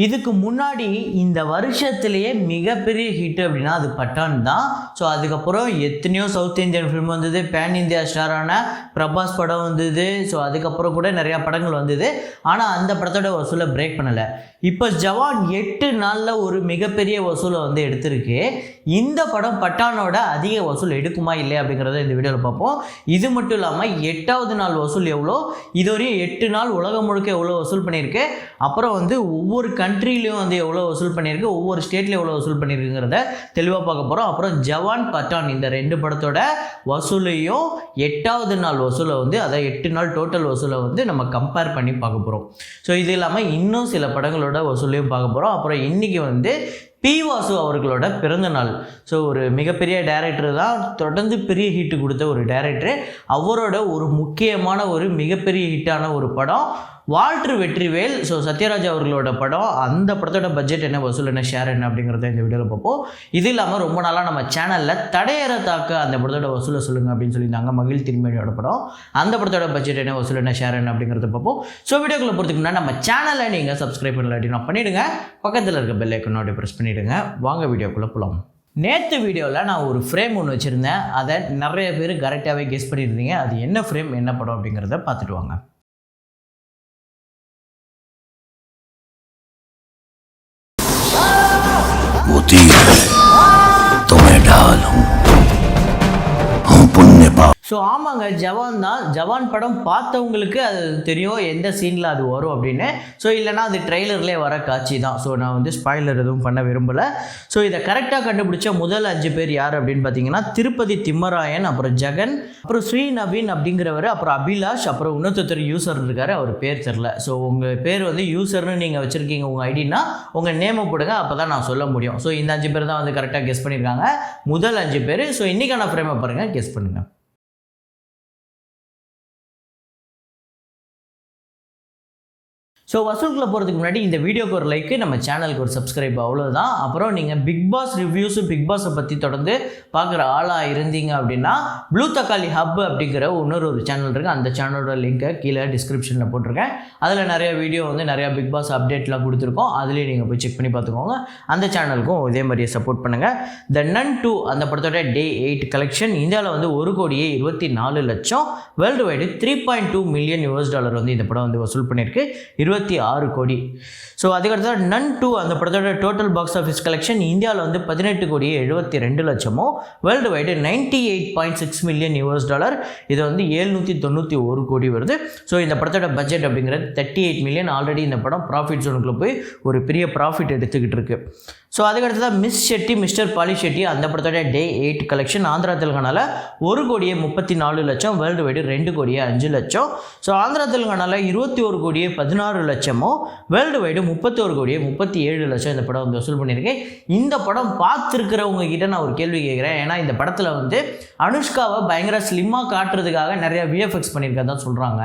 இதுக்கு முன்னாடி இந்த வருஷத்துலேயே மிகப்பெரிய ஹிட் அப்படின்னா அது பட்டான் தான். ஸோ அதுக்கப்புறம் எத்தனையோ சவுத் இந்தியன் ஃபிலிம் வந்தது, பேன் இந்தியா ஸ்டாரான பிரபாஸ் படம் வந்தது. ஸோ அதுக்கப்புறம் கூட நிறையா படங்கள் வந்தது. ஆனால் அந்த படத்தோட வசூலை பிரேக் பண்ணலை. இப்போ ஜவான் 8 நாளில் ஒரு மிகப்பெரிய வசூலை வந்து எடுத்திருக்கு. இந்த படம் பட்டானோட அதிக வசூல் எடுக்குமா இல்லையா அப்படிங்கிறத இந்த வீடியோவில் பார்ப்போம். இது மட்டும் இல்லாமல் 8வது நாள் வசூல் எவ்வளோ, இதுவரையும் 8 நாள் உலகம் முழுக்க எவ்வளோ வசூல் பண்ணியிருக்கு, அப்புறம் வந்து ஒவ்வொரு கண்ட்ரிலையும் வந்து எவ்வளோ வசூல் பண்ணியிருக்கு, ஒவ்வொரு ஸ்டேட்லையும் எவ்வளோ வசூல் பண்ணியிருக்குங்கிறத தெளிவாக பார்க்க போகிறோம். அப்புறம் ஜவான் பட்டான் இந்த 2 படத்தோட வசூலையும் 8வது நாள் வசூலை வந்து அதாவது 8 நாள் டோட்டல் வசூலை வந்து நம்ம கம்பேர் பண்ணி பார்க்க போகிறோம். ஸோ இது இல்லாமல் இன்னும் சில படங்களோட வசூலையும் பார்க்க போகிறோம். அப்புறம் இன்றைக்கி வந்து பி வாசு அவர்களோட பிறந்த நாள். ஸோ ஒரு மிகப்பெரிய டைரக்டர் தான், தொடர்ந்து பெரிய ஹிட்டு கொடுத்த ஒரு டைரக்டர். அவரோட ஒரு முக்கியமான ஒரு மிகப்பெரிய ஹிட்டான ஒரு படம் வால்டர் வெற்றிவேல். ஸோ சத்யராஜ் அவர்களோட படம். அந்த படத்தோட பட்ஜெட் என்ன, வசூல் என்ன, ஷேர் என்ன அப்படிங்கிறத இந்த வீடியோவில் பார்ப்போம். இது இல்லாமல் ரொம்ப நாளாக நம்ம சேனலில் தடையற தாக்க அந்த படத்தோட வசூலை சொல்லுங்கள் அப்படின்னு சொல்லியிருந்தாங்க. மகிழ் திருமணியோட படம். அந்த படத்தோட பட்ஜெட் என்ன, வசூல் என்ன, ஷேர் என்ன அப்படிங்கிறத பார்ப்போம். ஸோ வீடியோக்குள்ளே போகிறதுக்கு முன்னாடி நம்ம சேனலை நீங்கள் சப்ஸ்கிரைப் பண்ணல அப்படின்னா பண்ணிவிடுங்க. பக்கத்தில் இருக்க பெல் ஐக்கனோட ப்ரெஸ் பண்ணிவிடுங்க. வாங்க வீடியோக்குள்ளே போகலாம். நேற்று வீடியோவில் நான் ஒரு ஃப்ரேம் ஒன்று வச்சுருந்தேன். அதை நிறைய பேர் கரெக்டாகவே கெஸ் பண்ணியிருந்தீங்க. அது என்ன ஃப்ரேம், என்ன படம் அப்படிங்கிறத பார்த்துட்டு வாங்க. वो तीर है तो मैं ढालूं, हम पुण्य पाप. ஸோ ஆமாங்க, ஜவான் தான். ஜவான் படம் பார்த்தவங்களுக்கு அது தெரியும் எந்த சீனில் அது வரும் அப்படின்னு. ஸோ இல்லைனா அது ட்ரெய்லர்லேயே வர காட்சி தான். ஸோ நான் வந்து ஸ்பாய்லர் எதுவும் பண்ண விரும்பலை. ஸோ இதை கரெக்டாக கண்டுபிடிச்ச முதல் 5 பேர் யார் அப்படின்னு பார்த்தீங்கன்னா திருப்பதி திம்மராயன், அப்புறம் ஜெகன், அப்புறம் ஸ்ரீ நவீன் அப்படிங்கிறவர், அப்புறம் அபிலாஷ், அப்புறம் இன்னொருத்தர் யூசர் இருக்கார், அவர் பேர் தெரில. ஸோ உங்கள் பேர் வந்து யூசர்னு நீங்கள் வச்சுருக்கீங்க உங்கள் ஐடினா உங்கள் நேமை போடுங்க, அப்போ தான் நான் சொல்ல முடியும். ஸோ இந்த 5 பேர் தான் வந்து கரெக்டாக கெஸ் பண்ணியிருக்காங்க, முதல் 5 பேர். ஸோ இன்றைக்கான ஃப்ரேமை பாருங்கள், கெஸ் பண்ணுங்கள். ஸோ வசூலுக்குள்ளே போகிறதுக்கு முன்னாடி இந்த வீடியோக்கு ஒரு லைக்கு, நம்ம சேனலுக்கு ஒரு சப்ஸ்கிரைப், அவ்வளோதான். அப்புறம் நீங்கள் பிக் பாஸ் ரிவ்யூஸு, பிக் பாஸை பற்றி தொடர்ந்து பார்க்குற ஆளாக இருந்தீங்க அப்படின்னா ப்ளூ தக்காளி ஹப் அப்படிங்கிற இன்னொரு சேனல் இருக்குது. அந்த சேனலோட லிங்க்கை கீழே டிஸ்கிரிப்ஷனில் போட்டிருக்கேன். அதில் நிறையா வீடியோ வந்து நிறையா பிக் பாஸ் அப்டேட்லாம் கொடுத்துருக்கோம். அதுலேயும் நீங்கள் போய் செக் பண்ணி பார்த்துக்கோங்க. அந்த சேனலுக்கும் இதே மாதிரியே சப்போர்ட் பண்ணுங்கள். த நன் 2 அந்த படத்தோட டே 8 கலெக்ஷன் இந்தியாவில் வந்து 1,24 லட்சம், வேர்ல்டு வைடு $3.2 மில்லியன் வந்து இந்த படம் வந்து வசூல் பண்ணியிருக்கு, 26 கோடி. ஸோ அதுக்கடுத்து நன் 2 அந்த படத்தோட டோட்டல் பாக்ஸ் ஆஃபீஸ் கலெக்ஷன் இந்தியாவில் வந்து 18,72 லட்சமும், வேர்ல்டு வைடு $98.6 மில்லியன் இது வந்து 791 கோடி வருது. ஸோ இந்த படத்தோட பட்ஜெட் அப்படிங்கிறது 38 மில்லியன். ஆல்ரெடி இந்த படம் ப்ராஃபிட் ஜோனுக்குள்ளே போய் ஒரு பெரிய ப்ராஃபிட் எடுத்துக்கிட்டு இருக்கு. ஸோ அதுக்கடுத்து தான் மிஸ் ஷெட்டி, மிஸ்டர் பாலி ஷெட்டி அந்த படத்தோட டே 8 கலெக்ஷன் ஆந்திரா தெலுங்கானால 1,34 லட்சம், வேர்ல்டு வைடு 2,05 லட்சம். ஸோ ஆந்திரா தெலுங்கானால 21,16 லட்சமும், வேர்ல்டு வைடு 31,37 லட்சம் இந்த படம் வந்து வசூல் பண்ணியிருக்கேன். இந்த படம் பார்த்துருக்கிறவங்க கிட்ட நான் ஒரு கேள்வி கேட்குறேன். ஏன்னா இந்த படத்தில் வந்து அனுஷ்காவை பயங்கர ஸ்லிம்மாக காட்டுறதுக்காக நிறையா விஎஃப்எக்ஸ் பண்ணியிருக்கதான் சொல்கிறாங்க.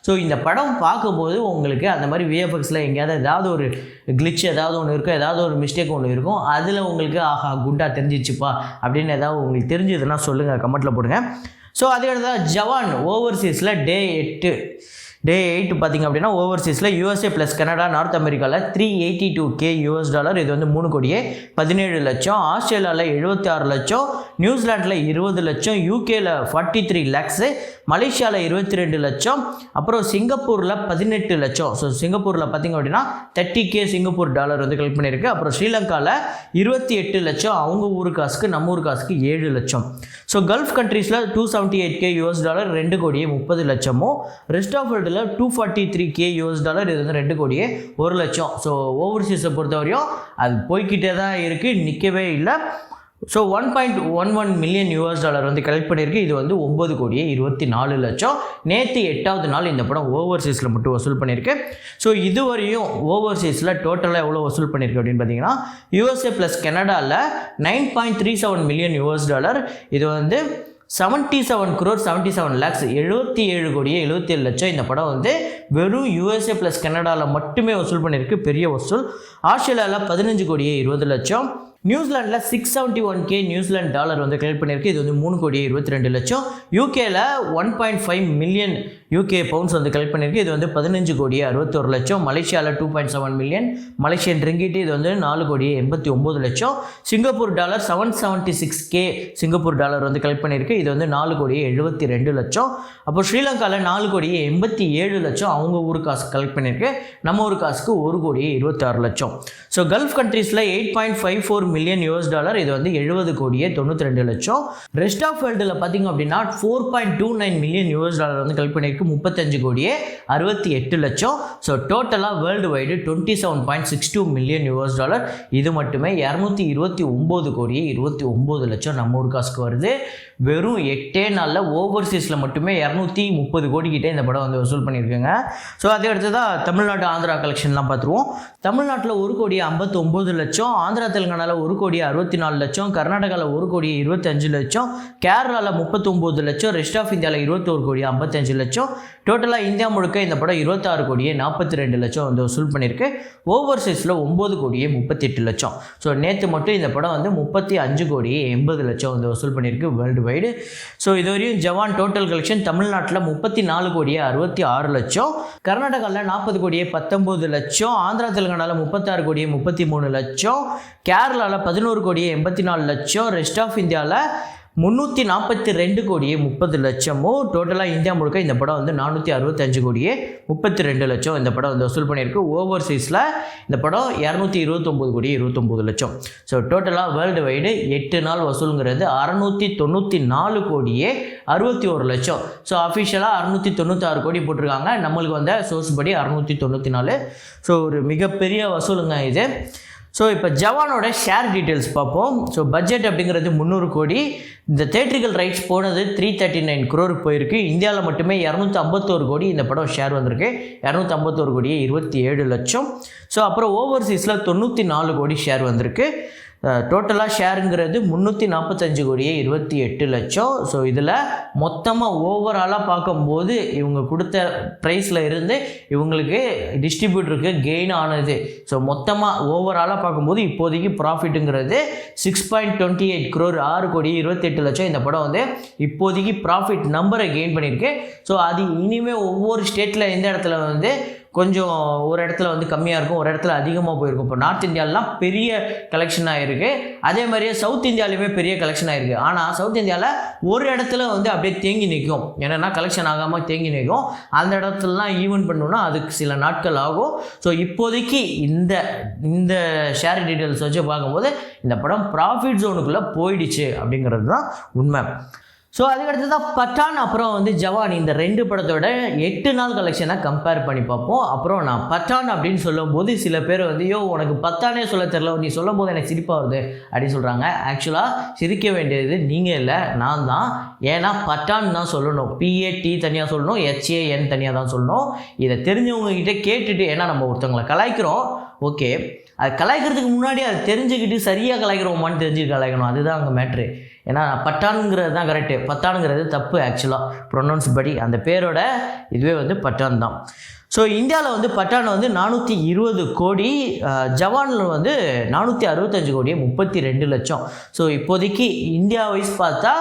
ஸோ இந்த படம் பார்க்கும்போது உங்களுக்கு அந்த மாதிரி விஎஃப்எக்ஸில் எங்கேயாவது ஏதாவது ஒரு கிளிச் ஏதாவது ஒன்று இருக்கும், ஏதாவது ஒரு மிஸ்டேக் ஒன்று இருக்கும், அதில் உங்களுக்கு ஆஹா குண்டா தெரிஞ்சிச்சுப்பா அப்படின்னு ஏதாவது உங்களுக்கு தெரிஞ்சதுன்னா சொல்லுங்கள், கமெண்ட்டில் போடுங்க. ஸோ அதுக்கடுத்து ஜவான் ஓவர்சீஸில் டே 8 பார்த்திங்க அப்படின்னா ஓவர்சீஸில் USA ப்ளஸ் கனடா, நார்த் அமெரிக்காவில் $382K, இது வந்து 3,17 லட்சம், ஆஸ்திரேலியாவில் 76 லட்சம், நியூசிலாண்டில் 20 லட்சம், யூகேயில் 43 லேக்ஸு, மலேசியாவில் 22 லட்சம், அப்புறம் சிங்கப்பூரில் 18 லட்சம். ஸோ சிங்கப்பூரில் பார்த்திங்க அப்படின்னா $30K சிங்கப்பூர் டாலர் வந்து கலெக்ட் பண்ணியிருக்கு. அப்புறம் ஸ்ரீலங்காவில் 28 லட்சம், அவங்க ஊர் காசுக்கு நம்ம ஊர் காசுக்கு 7 லட்சம். ஸோ கல்ஃப் கண்ட்ரீஸில் $278K, 2,30 லட்சமும், ரெஸ்ட் ஆஃப் வேர்ல்டில் $243K, இது வந்து 2,01 லட்சம். ஸோ ஓவர்சீஸை பொறுத்தவரையும் அது போய்கிட்டே தான் இருக்குது, நிற்கவே இல்லை. ஸோ $1.11 மில்லியன் வந்து கலெக்ட் பண்ணியிருக்கு, இது வந்து 9,24 லட்சம். நேற்று 8வது நாள் இந்த படம் ஓவர்சீஸில் மட்டும் வசூல் பண்ணியிருக்கு. ஸோ இதுவரையும் ஓவர்சீஸில் டோட்டலாக எவ்வளோ வசூல் பண்ணியிருக்கு அப்படின்னு பார்த்தீங்கன்னா USA ப்ளஸ் கனடாவில் $9.37 மில்லியன், இது வந்து 77 crore 77 lakhs, 77,77 லட்சம். இந்த படம் வந்து வெறும் USA ப்ளஸ் கனடாவில் மட்டுமே வசூல் பண்ணியிருக்கு, பெரிய வசூல். ஆஸ்திரேலியாவில் 15,20 லட்சம், நியூசிலாண்டில் 671K நியூசிலாந்து டாலர் வந்து கலெக்ட் பண்ணியிருக்கு. இது வந்து 3,22,00,000. யூகேல 1.5 மில்லியன் யூகே பவுண்ட்ஸ் வந்து கலெக்ட் பண்ணியிருக்கு. இது வந்து 15,61,00,000. மலேசியாவில் 2.7 மில்லியன் மலேசியன் ரிங்கிட். இது வந்து 4,89,00,000. Singapore dollar 776K Singapore dollar வந்து கலெக்ட் பண்ணியிருக்கு. இது வந்து 4,72,00,000. அப்போ ஸ்ரீலங்காவில் 4,87,00,000 அவங்க ஊர் காசு கலெக்ட் பண்ணியிருக்கு. நம்ம ஊர் காசுக்கு 1,26,00,000. ஸோ கல்ஃப் கண்ட்ரீஸில் 8.54 மில்லியன் டாலர். இது வந்து 70,92,00,000. ரெஸ்ட் ஆஃப் வேர்ல்டில் பார்த்தீங்க அப்படின்னா 4.29 மில்லியன் டாலர் வந்து கலெக்ட் பண்ணியிருக்கு. 35,68,00,000. ஸோ டோட்டலாக வேர்ல்டு வைடு 27.62 மில்லியன் டாலர். இது மட்டுமே 229,29,00,000 நம்ம ஊர் காசுக்கு வருது. வெறும் 8 நாளில் ஓவர்சீஸில் மட்டுமே 230 கோடி கிட்டே இந்த படம் வந்து வசூல் பண்ணியிருக்காங்க. ஸோ அதே அடுத்து தான் தமிழ்நாடு ஆந்திரா கலெக்ஷன்லாம் பார்த்துருவோம். தமிழ்நாட்டில் 1,59,00,000, ஆந்திரா தெலுங்கானாவில் 1,64,00,000, கர்நாடகாவில் 1,25,00,000, கேரளாவில் 39,00,000, ரெஸ்ட் ஆஃப் இந்தியாவில் 21,55,00,000. டோட்டலாக இந்தியா முழுக்க இந்த படம் 26,42,00,000 வந்து வசூல் பண்ணியிருக்கு. ஓவர்சீஸில் 9,38,00,000. ஸோ நேற்று மட்டும் இந்த படம் வந்து 35,80,00,000 வந்து வசூல் பண்ணியிருக்கு வேர்ல்டு வைடு. ஸோ இதுவரையும் ஜவான் டோட்டல் கலெக்ஷன் தமிழ்நாட்டில் 34,66,00,000, கர்நாடகாவில் 40,19,00,000, ஆந்திரா தெலுங்கானாவில் 36,33,00,000, கேரளாவில் 11,84,00,000, ரெஸ்ட் ஆஃப் இந்தியாவில் 342,30,00,000. டோட்டலாக இந்தியா முழுக்க இந்த படம் வந்து 465,32,00,000 இந்த படம் வந்து வசூல் பண்ணியிருக்கு. ஓவர்சீஸில் இந்த படம் 229,29,00,000. ஸோ டோட்டலாக வேர்ல்டு வைடு 8 நாள் வசூலுங்கிறது 694,61,00,000. ஸோ அஃபிஷியலாக 696 கோடி போட்டிருக்காங்க. நம்மளுக்கு வந்த சோர்ஸ் படி 694. ஸோ ஒரு மிகப்பெரிய வசூலுங்க இது. ஸோ இப்போ ஜவானோட ஷேர் டீட்டெயில்ஸ் பார்ப்போம். ஸோ பட்ஜெட் அப்படிங்கிறது 300 கோடி. இந்த தேட்ரிக்கல் ரைட்ஸ் போனது 339 crore போயிருக்கு. இந்தியாவில் மட்டுமே 251 கோடி இந்த படம் ஷேர் வந்திருக்கு. 251,27,00,000. ஸோ அப்புறம் ஓவர்சீஸில் 94 கோடி ஷேர் வந்திருக்கு. டோட்டலாக ஷேருங்கிறது 345,28,00,000. ஸோ இதில் மொத்தமாக ஓவராலாக பார்க்கும்போது இவங்க கொடுத்த ப்ரைஸில் இருந்து இவங்களுக்கு டிஸ்ட்ரிபியூட்டருக்கு கெயின் ஆனது. ஸோ மொத்தமாக ஓவராலாக பார்க்கும்போது இப்போதைக்கு ப்ராஃபிட்டுங்கிறது 6.28 crore 6,28,00,000 இந்த படம் வந்து இப்போதைக்கு ப்ராஃபிட் நம்பரை கெயின் பண்ணியிருக்கு. ஸோ அது இனிமேல் ஒவ்வொரு ஸ்டேட்டில் எந்த இடத்துல வந்து கொஞ்சம் ஒரு இடத்துல வந்து கம்மியாக இருக்கும், ஒரு இடத்துல அதிகமாக போயிருக்கும். இப்போ நார்த் இந்தியாவிலாம் பெரிய கலெக்ஷன் ஆகிருக்கு. அதே மாதிரியே சவுத் இந்தியாவிலுமே பெரிய கலெக்ஷன் ஆகிருக்கு. ஆனால் சவுத் இந்தியாவில் ஒரு இடத்துல வந்து அப்படியே தேங்கி நிற்கும். என்னென்னா கலெக்ஷன் ஆகாமல் தேங்கி நிற்கும். அந்த இடத்துலலாம் ஈவென்ட் பண்ணணுன்னா அதுக்கு சில நாட்கள் ஆகும். ஸோ இப்போதைக்கு இந்த ஷேர் டீட்டெயில்ஸ் வச்சு பார்க்கும்போது இந்த படம் ப்ராஃபிட் ஜோனுக்குள்ளே போயிடுச்சு அப்படிங்கிறது தான் உண்மை. ஸோ அதுக்கடுத்து தான் பட்டான் அப்புறம் வந்து ஜவான் இந்த 2 படத்தோட 8 நாள் கலெக்ஷனை கம்பேர் பண்ணி பார்ப்போம். அப்புறம் நான் பட்டான் அப்படின்னு சொல்லும்போது சில பேர் வந்து உனக்கு பத்தானே சொல்ல தெரில, நீ சொல்லும் போது எனக்கு சிரிப்பாக வருது அப்படின்னு சொல்கிறாங்க. ஆக்சுவலாக சிரிக்க வேண்டியது நீங்கள் இல்லை, நான் தான். ஏன்னா பட்டான் தான் சொல்லணும், PAT தனியாக சொல்லணும், HAN தனியாக தான் சொல்லணும். இதை தெரிஞ்சவங்ககிட்ட கேட்டுட்டு, ஏன்னா நம்ம ஒருத்தவங்களை கலாய்க்கிறோம், ஓகே, அது கலாய்க்கிறதுக்கு முன்னாடி அது தெரிஞ்சுக்கிட்டு சரியாக கலாய்க்கிறோமான்னு தெரிஞ்சுக்கிட்டு கலாய்க்கணும். அதுதான் அங்கே மேட்ரு. ஏன்னா பட்டானுங்கிறது தான் கரெக்டு, பத்தானுங்கிறது தப்பு. ஆக்சுவலாக ப்ரொனவுன்ஸ் படி அந்த பேரோட இதுவே வந்து பட்டான் தான். ஸோ இந்தியாவில் வந்து பட்டான் வந்து 420 கோடி, ஜவானில் வந்து 465,32,00,000. ஸோ இப்போதைக்கு இந்தியா வைஸ் பார்த்தா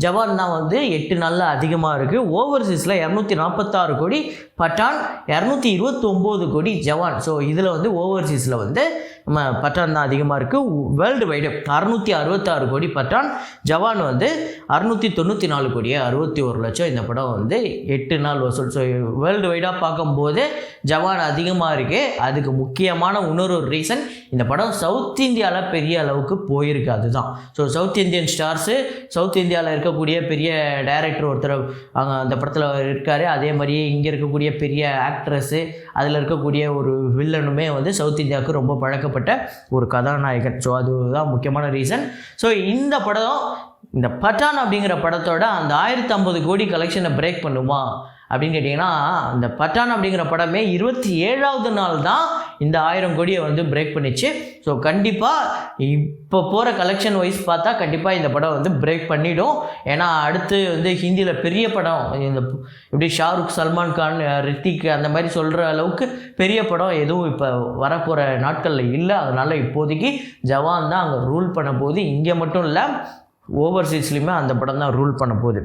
ஜவான் தான் வந்து 8 நாளில் அதிகமாக இருக்குது. ஓவர்சீஸில் 246 கோடி பட்டான், 229 கோடி ஜவான். ஸோ இதில் வந்து ஓவர்சீஸில் வந்து நம்ம பட்டான் தான் அதிகமாக இருக்குது. வேர்ல்டு வைடு 666 கோடி பட்டான், ஜவான் வந்து 694 கோடியே 61,00,000 இந்த படம் வந்து 8 நாள் வசூல். ஸோ வேர்ல்டு வைடாக பார்க்கும்போது ஜவான் அதிகமாக இருக்குது. அதுக்கு முக்கியமான இன்னொரு ரீசன், இந்த படம் சவுத் இந்தியாவில் பெரிய அளவுக்கு போயிருக்கு, அதுதான். So south Indian Stars, south இந்தியாவில் இருக்கக்கூடிய பெரிய டைரக்டர் ஒருத்தர் அங்கே அந்த படத்தில் இருக்கார். அதே மாதிரியே இங்கே இருக்கக்கூடிய பெரிய ஆக்ட்ரஸ்ஸு, அதில் இருக்கக்கூடிய ஒரு வில்லனுமே வந்து சவுத் இந்தியாவுக்கு ரொம்ப பழக்கப்பட்ட ஒரு கதாநாயகன். ஸோ அதுதான் முக்கியமான ரீசன். ஸோ இந்த படம், இந்த பட்டான் அப்படிங்கிற படத்தோட அந்த 1,050 கோடி கலெக்ஷனை பிரேக் பண்ணுமா அப்படின்னு கேட்டிங்கன்னா இந்த பட்டான் அப்படிங்கிற படமே 27வது நாள் தான் இந்த 1000 கோடியை வந்து பிரேக் பண்ணிச்சு. ஸோ கண்டிப்பாக இப்போ போகிற கலெக்ஷன் வைஸ் பார்த்தா கண்டிப்பாக இந்த படம் வந்து பிரேக் பண்ணிடும். ஏன்னா அடுத்து வந்து ஹிந்தியில் பெரிய படம் இந்த இப்படி ஷாருக், சல்மான் கான், ரித்திக் அந்த மாதிரி சொல்கிற அளவுக்கு பெரிய படம் எதுவும் இப்போ வரப்போகிற நாட்களில் இல்லை. அதனால் இப்போதைக்கு ஜவான் தான் அங்கே ரூல் பண்ண போகுது. இங்கே மட்டும் இல்லை, ஓவர்சீஸ்லையுமே அந்த படம் தான் ரூல் பண்ண போகுது.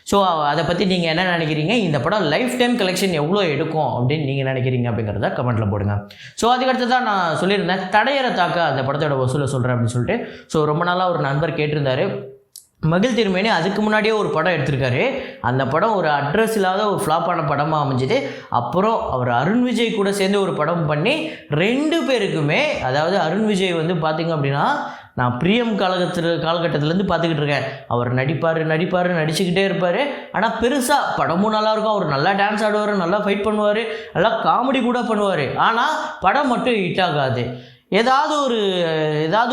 ஸோ அதை பற்றி நீங்கள் என்ன நினைக்கிறீங்க? இந்த படம் லைஃப் டைம் கலெக்ஷன் எவ்வளோ எடுக்கும் அப்படின்னு நீங்கள் நினைக்கிறீங்க அப்படிங்கிறத கமெண்ட்டில் போடுங்க. ஸோ அதுக்கடுத்து தான் நான் சொல்லியிருந்தேன் தடையற தாக்க அந்த படத்தோட வசூலை சொல்கிறேன் அப்படின்னு சொல்லிட்டு. ஸோ ரொம்ப நாளாக ஒரு நண்பர் கேட்டிருந்தாரு. மகிழ் திருமேனி அதுக்கு முன்னாடியே ஒரு படம் எடுத்திருக்காரு. அந்த படம் ஒரு அட்ரஸ் இல்லாத ஒரு ஃப்ளாப்பான படமாக அமைஞ்சுது. அப்புறம் அவர் அருண் விஜய் கூட சேர்ந்து ஒரு படம் பண்ணி 2 பேருக்குமே, அதாவது அருண் விஜய் வந்து பார்த்திங்க அப்படின்னா நான் பிரியம் காலகட்டத்திலேருந்து பார்த்துக்கிட்டு இருக்கேன். அவர் நடிச்சுக்கிட்டே இருப்பார். ஆனால் பெருசாக படமும் நல்லாயிருக்கும். அவர் நல்லா டான்ஸ் ஆடுவார், நல்லா ஃபைட் பண்ணுவார், நல்லா காமெடி கூட பண்ணுவார். ஆனால் படம் மட்டும் ஹிட் ஆகாது. ஏதாவது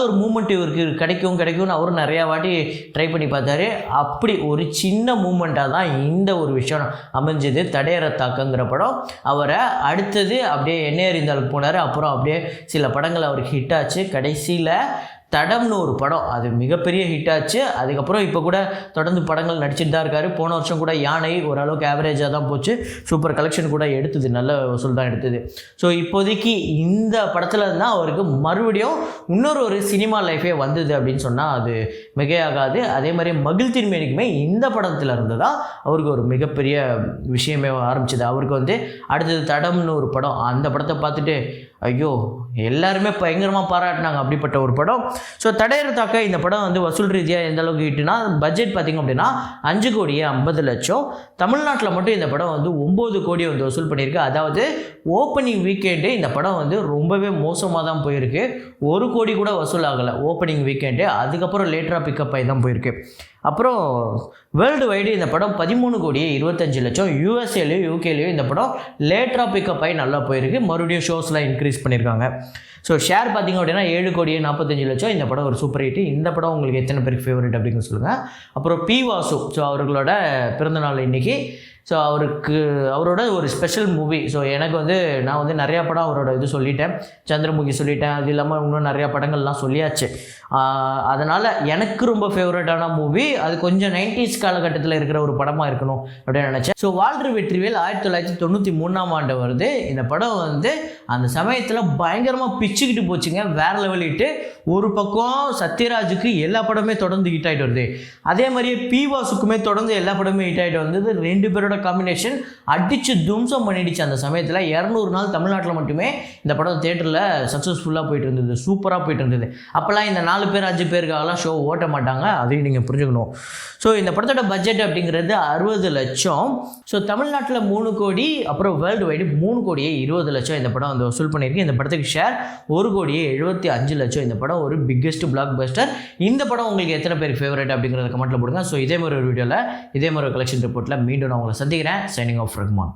ஒரு மூமெண்ட் இவருக்கு கிடைக்கும்னு அவரும் நிறையா வாட்டி ட்ரை பண்ணி பார்த்தாரு. அப்படி ஒரு சின்ன மூமெண்ட்டாக தான் இந்த ஒரு விஷயம் அமைஞ்சது தடையற தாக்கங்கிற படம். அவரை அடுத்தது அப்படியே என்ன அறிந்தாலும் போனார். அப்புறம் அப்படியே சில படங்கள் அவருக்கு ஹிட் ஆச்சு. கடைசியில் தடம்னு ஒரு படம், அது மிகப்பெரிய ஹிட் ஆச்சு. அதுக்கப்புறம் இப்போ கூட தொடர்ந்து படங்கள் நடிச்சுட்டு தான் இருக்காரு. போன வருஷம் கூட யானை ஓரளவுக்கு ஆவரேஜாக தான் போச்சு. சூப்பர் கலெக்ஷன் கூட எடுத்தது, நல்ல வசூல் தான் எடுத்தது. ஸோ இப்போதைக்கு இந்த படத்தில் தான் அவருக்கு மறுபடியும் ஒரு சினிமா லைஃபே வந்தது அப்படின்னு சொன்னால் அது மிகையாகாது. அதே மாதிரி மகிழ் திருமேனிக்குமே இந்த படத்தில் இருந்து தான் அவருக்கு ஒரு மிகப்பெரிய விஷயமே ஆரம்பிச்சது. அவருக்கு வந்து அடுத்தது தடம்னு ஒரு படம், அந்த படத்தை பார்த்துட்டு ஐயோ எல்லாருமே பயங்கரமாக பாராட்டினாங்க. அப்படிப்பட்ட ஒரு படம். ஸோ தடையற தாக்க இந்த படம் வந்து வசூல் ரீதியாக எந்த அளவுக்கு ஹிட்டுனா, பட்ஜெட் பார்த்திங்க அப்படின்னா 5,50,00,000. தமிழ்நாட்டில் மட்டும் இந்த படம் வந்து 9 கோடி வந்து வசூல் பண்ணியிருக்கு. அதாவது ஓப்பனிங் வீக்கெண்டு இந்த படம் வந்து ரொம்பவே மோசமாக தான் போயிருக்கு. 1 கோடி கூட வசூல் ஆகலை ஓப்பனிங் வீக்கெண்டு. அதுக்கப்புறம் லேட்டராக பிக்கப் ஆகி தான் போயிருக்கு. அப்புறம் வேர்ல்டு வைடு இந்த படம் 13,25,00,000. யூஎஸ்ஏலையும் யூகேலையும் இந்த படம் லேட்டராக பிக்கப் ஆகி நல்லா போயிருக்கு. மறுபடியும் ஷோஸ்லாம் இன்க்ரீஸ் பண்ணியிருக்காங்க. ஸோ ஷேர் பார்த்திங்க அப்படின்னா 7,45,00,000. இந்த படம் ஒரு சூப்பர் ஹிட். இந்த படம் உங்களுக்கு எத்தனை பேருக்கு ஃபேவரட் அப்படின்னு சொல்லுங்கள். அப்புறம் பி வாசு, ஸோ அவர்களோட பிறந்தநாள் இன்றைக்கி. ஸோ அவரோட ஒரு ஸ்பெஷல் மூவி. ஸோ எனக்கு வந்து நான் வந்து நிறையா படம் அவரோட இது சொல்லிட்டேன், சந்திரமுகி சொல்லிட்டேன், அது இல்லாமல் இன்னும் நிறையா படங்கள்லாம் சொல்லியாச்சு. அதனால் எனக்கு ரொம்ப ஃபேவரட்டான மூவி அது கொஞ்சம் 90s காலகட்டத்தில் இருக்கிற ஒரு படமாக இருக்கணும் அப்படின்னு நினச்சேன். ஸோ வாழ்று வெற்றிவேல் 1993 வருது. இந்த படம் வந்து அந்த சமயத்தில் பயங்கரமாக பிச்சுக்கிட்டு போச்சுங்க, வேறு லெவல் ஹிட்டு. ஒரு பக்கம் சத்யராஜுக்கு எல்லா படமே தொடர்ந்து ஹிட் ஆகிட்டு வருது. அதே மாதிரியே பி வாசுக்குமே தொடர்ந்து எல்லா படமே ஹிட் ஆகிட்டு வந்தது. 2 பேரோட காம்பினேஷன் அடித்து தும்சம் பண்ணிடுச்சு. அந்த சமயத்தில் 200 நாள் தமிழ்நாட்டில் மட்டுமே இந்த படம் தேட்டரில் சக்ஸஸ்ஃபுல்லாக போயிட்டு இருந்தது, சூப்பராக போயிட்டு இருந்தது. அப்போல்லாம் இந்த 4 பேர் 5 பேருக்காகலாம் ஷோ ஓட்ட மாட்டாங்க, அதையும் நீங்கள் புரிஞ்சுக்கணும். ஸோ இந்த படத்தோட பட்ஜெட் அப்படிங்கிறது 60 லட்சம். ஸோ தமிழ்நாட்டில் 3 கோடி, அப்புறம் வேர்ல்டு வைடு 3,20,00,000 இந்த படம் வந்து வசூல் பண்ணியிருக்கு. இந்த படத்துக்கு ஷேர் 1,75,00,000. இந்த படம் ஒரு பிக்கெஸ்ட் பிளாக் பஸ்டர். இந்த படம் உங்களுக்கு எத்தனை பேர் ஃபேவரட் அப்படிங்கிறத கமெண்ட்டில் போடுங்க. ஸோ இதே மாதிரி ஒரு வீடியோவில் இதே மாதிரி ஒரு கலெக்ஷன் ரிப்போர்ட்டில் மீண்டும் நான் உங்களை சந்திக்கிறேன். Signing off Rahman.